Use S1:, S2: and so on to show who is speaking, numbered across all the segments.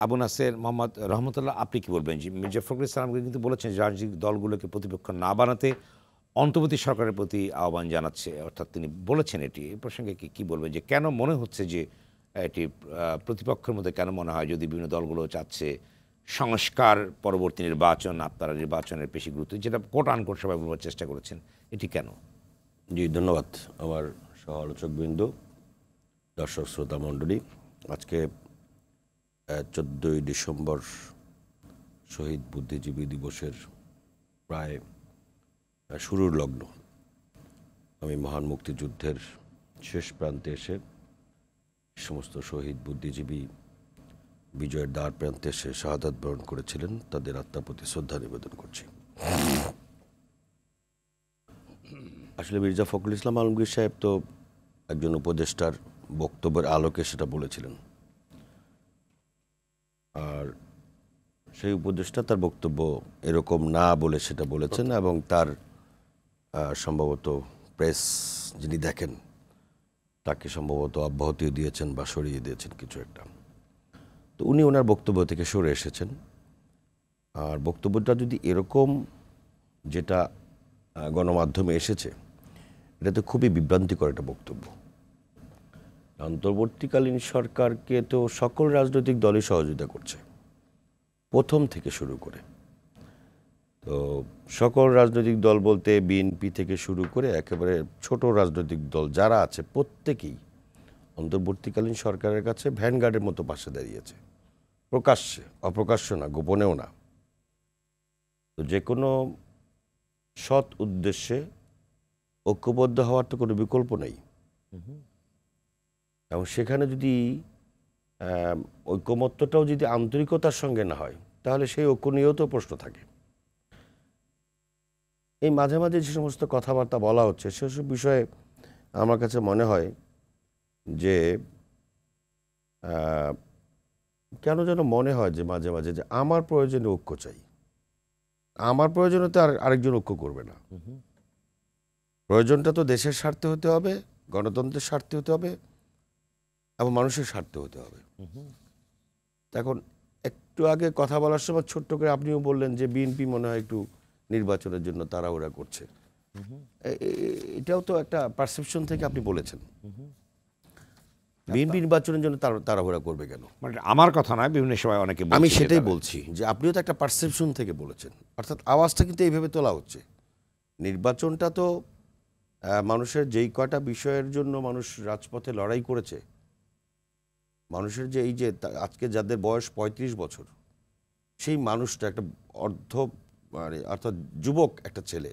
S1: আবু নাসের মোহাম্মদ রহমতুল্লাহ, আপনি কি বলবেন? যে মির্জা ফখরুল ইসলামকে কিন্তু বলেছেন যে রাজনৈতিক দলগুলোকে প্রতিপক্ষ না বানাতে অন্তর্বর্তী সরকারের প্রতি আহ্বান জানাচ্ছে, অর্থাৎ তিনি বলেছেন এটি। এই প্রসঙ্গে কি বলবেন যে কেন মনে হচ্ছে যে এটি প্রতিপক্ষের মধ্যে কেন মনে হয়, যদি বিভিন্ন দলগুলো চাচ্ছে সংস্কার পরবর্তী নির্বাচন, আপনারা নির্বাচনের বেশি গুরুত্ব, যেটা কোট আনকোট সবাই বলবার চেষ্টা করেছেন, এটি কেন?
S2: জি, ধন্যবাদ আমার সহ আলোচকবৃন্দ, দর্শক শ্রোতা মণ্ডলী। আজকে 14ই ডিসেম্বর শহীদ বুদ্ধিজীবী দিবসের প্রায় শুরুর লগ্ন। আমি মহান মুক্তিযুদ্ধের শেষ প্রান্তে এসে সমস্ত শহীদ বুদ্ধিজীবী বিজয়ের দ্বার প্রান্তে এসে শাহাদাত বরণ করেছিলেন, তাদের আত্মার প্রতি শ্রদ্ধা নিবেদন করছি। আসলে মির্জা ফখরুল ইসলাম আলমগীর সাহেব তো একজন উপদেষ্টার বক্তব্যের আলোকে সেটা বলেছিলেন, আর সেই উপদেষ্টা তার বক্তব্য এরকম না বলে সেটা বলেছেন, এবং তার সম্ভবত প্রেস যিনি দেখেন তাকে সম্ভবত অব্যাহতিও দিয়েছেন বা সরিয়ে দিয়েছেন কিছু একটা। তো উনি ওনার বক্তব্য থেকে সরে এসেছেন। আর বক্তব্যটা যদি এরকম, যেটা গণমাধ্যমে এসেছে, এটা তো খুবই বিভ্রান্তিকর একটা বক্তব্য। অন্তর্বর্তীকালীন সরকারকে তো সকল রাজনৈতিক দলই সহযোগিতা করছে প্রথম থেকে শুরু করে। তো সকল রাজনৈতিক দল বলতে বিএনপি থেকে শুরু করে একেবারে ছোট রাজনৈতিক দল যারা আছে প্রত্যেকেই অন্তর্বর্তীকালীন সরকারের কাছে ভ্যানগার্ডের মতো পাশে দাঁড়িয়েছে, প্রকাশ্যে, অপ্রকাশ্য না, গোপনেও না। তো যে কোনো সৎ উদ্দেশ্যে ঐক্যবদ্ধ হওয়ার তো কোনো বিকল্প নেই। এবং সেখানে যদি ঐকমত্যটাও যদি আন্তরিকতার সঙ্গে না হয়, তাহলে সেই ঐক্য নিয়েও তো প্রশ্ন থাকে। এই মাঝে মাঝে যে সমস্ত কথাবার্তা বলা হচ্ছে সেসব বিষয়ে আমার কাছে মনে হয় যে কেন যেন মনে হয় যে মাঝে মাঝে যে আমার প্রয়োজনে ঐক্য চাই, আমার প্রয়োজনে তো আরেকজন ঐক্য করবে না। প্রয়োজনটা তো দেশের স্বার্থে হতে হবে, গণতন্ত্রের স্বার্থে হতে হবে, এবং মানুষের স্বার্থে হতে হবে। এখন একটু আগে কথা বলার সময় ছোট্ট করে আপনিও বললেন যে বিএনপি মনে হয় একটু নির্বাচনের জন্য তাড়াহুড়া করছে। এটাও তো একটা পারসেপশন থেকে আপনি বলেছেন। বিএনপি নির্বাচনের জন্য তাড়াহুড়া করবে কেন?
S1: মানে আমার কথা নয়, বিভিন্ন সময় অনেকে
S2: আমি সেটাই বলছি যে আপনিও তো একটা পারসেপশন থেকে বলেছেন, অর্থাৎ আওয়াজটা কিন্তু এইভাবে তোলা হচ্ছে। নির্বাচনটা তো মানুষের যেই কয়টা বিষয়ের জন্য মানুষ রাজপথে লড়াই করেছে, মানুষের যে এই যে আজকে যাদের বয়স ৩৫ বছর, সেই মানুষটা একটা অর্থাৎ যুবক একটা ছেলে,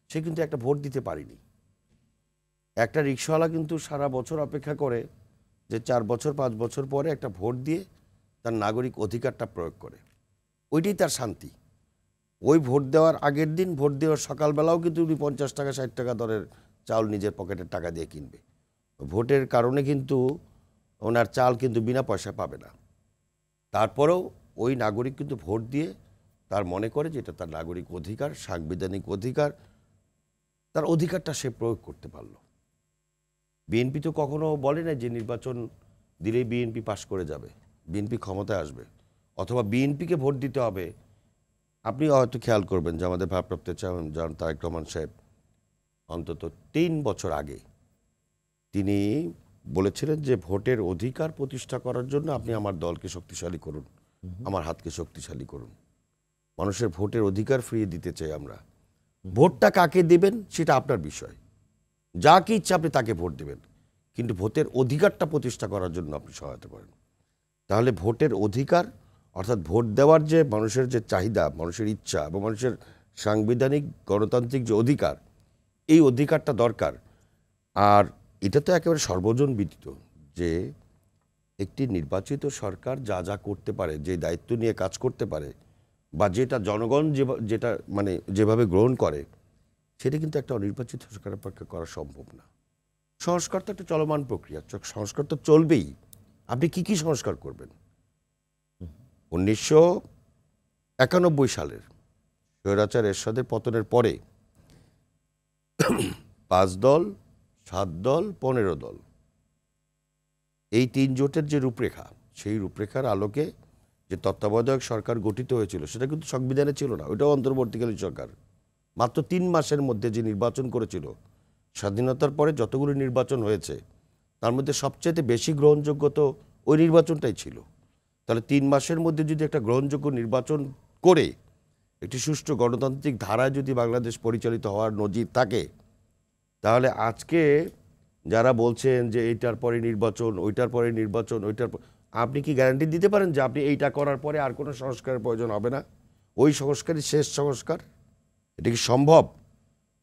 S2: সে কিন্তু একটা ভোট দিতে পারেনি। একটা রিক্সাওয়ালা কিন্তু সারা বছর অপেক্ষা করে যে 4 বছর 5 বছর পরে একটা ভোট দিয়ে তার নাগরিক অধিকারটা প্রয়োগ করে, ওইটাই তার শান্তি। ওই ভোট দেওয়ার আগের দিন, ভোট দেওয়ার সকালবেলাও কিন্তু উনি 50 টাকা 60 টাকা দরের চাউল নিজের পকেটের টাকা দিয়ে কিনবে। ভোটের কারণে কিন্তু ওনার চাল কিন্তু বিনা পয়সা পাবে না। তারপরেও ওই নাগরিক কিন্তু ভোট দিয়ে তার মনে করে যে এটা তার নাগরিক অধিকার, সাংবিধানিক অধিকার, তার অধিকারটা সে প্রয়োগ করতে পারল। বিএনপি তো কখনো বলে না যে নির্বাচন দিলেই বিএনপি পাশ করে যাবে, বিএনপি ক্ষমতায় আসবে, অথবা বিএনপিকে ভোট দিতে হবে। আপনি হয়তো খেয়াল করবেন যে আমাদের ভারপ্রাপ্ত চেয়ারম্যান তারেক রহমান সাহেব অন্তত 3 বছর আগে তিনি বলেছিলেন যে ভোটের অধিকার প্রতিষ্ঠা করার জন্য আপনি আমার দলকে শক্তিশালী করুন, আমার হাতকে শক্তিশালী করুন। মানুষের ভোটের অধিকার ফিরিয়ে দিতে চাই আমরা। ভোটটা কাকে দিবেন সেটা আপনার বিষয়, যাকে ইচ্ছা আপনি তাকে ভোট দেবেন, কিন্তু ভোটের অধিকারটা প্রতিষ্ঠা করার জন্য আপনি সহায়তা করেন। তাহলে ভোটের অধিকার, অর্থাৎ ভোট দেওয়ার যে মানুষের যে চাহিদা, মানুষের ইচ্ছা এবং মানুষের সাংবিধানিক গণতান্ত্রিক যে অধিকার, এই অধিকারটা দরকার। আর এটা তো একেবারে সর্বজন বিদিত যে একটি নির্বাচিত সরকার যা যা করতে পারে, যে দায়িত্ব নিয়ে কাজ করতে পারে, বা যেটা জনগণ যেটা মানে যেভাবে গ্রহণ করে, সেটা কিন্তু একটা অনির্বাচিত সরকারের পক্ষে করা সম্ভব না। সংস্কার তো একটা চলমান প্রক্রিয়া, সংস্কার তো চলবেই। আপনি কি কি সংস্কার করবেন? 1991 সালের স্বৈরাচার এরশাদের পতনের পরে 5 দল, 7 দল, 15 দল, এই 3 জোটের যে রূপরেখা, সেই রূপরেখার আলোকে যে তত্ত্বাবধায়ক সরকার গঠিত হয়েছিল সেটা কিন্তু সংবিধানে ছিল না, ওইটাও অন্তর্বর্তীকালীন সরকার। মাত্র 3 মাসের মধ্যে যে নির্বাচন করেছিল, স্বাধীনতার পরে যতগুলো নির্বাচন হয়েছে তার মধ্যে সবচেয়ে বেশি গ্রহণযোগ্য তো ওই নির্বাচনটাই ছিল। তাহলে 3 মাসের মধ্যে যদি একটা গ্রহণযোগ্য নির্বাচন করে একটি সুষ্ঠু গণতান্ত্রিক ধারায় যদি বাংলাদেশ পরিচালিত হওয়ার নজির থাকে, তাহলে আজকে যারা বলছেন যে এইটার পরে নির্বাচন, ওইটার পরে নির্বাচন, আপনি কি গ্যারান্টি দিতে পারেন যে আপনি এইটা করার পরে আর কোনো সংস্কারের প্রয়োজন হবে না? ওই সংস্কারই শেষ সংস্কার? এটা কি সম্ভব?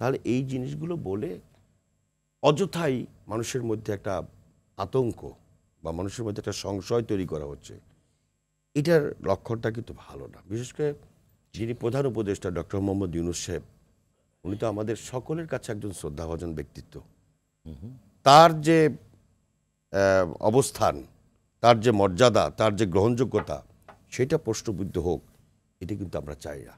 S2: তাহলে এই জিনিসগুলো বলে অযথাই মানুষের মধ্যে একটা আতঙ্ক বা মানুষের মধ্যে একটা সংশয় তৈরি করা হচ্ছে। এটার লক্ষণটা কিন্তু ভালো না। বিশেষ করে যিনি প্রধান উপদেষ্টা ডক্টর মোহাম্মদ ইউনূস সাহেব, উনি তো আমাদের সকলের কাছে একজন শ্রদ্ধাভাজন ব্যক্তিত্ব। তার যে অবস্থান, তার যে মর্যাদা, তার যে গ্রহণযোগ্যতা, সেটা প্রশ্নবিদ্ধ হোক, এটা কিন্তু আমরা চাই না।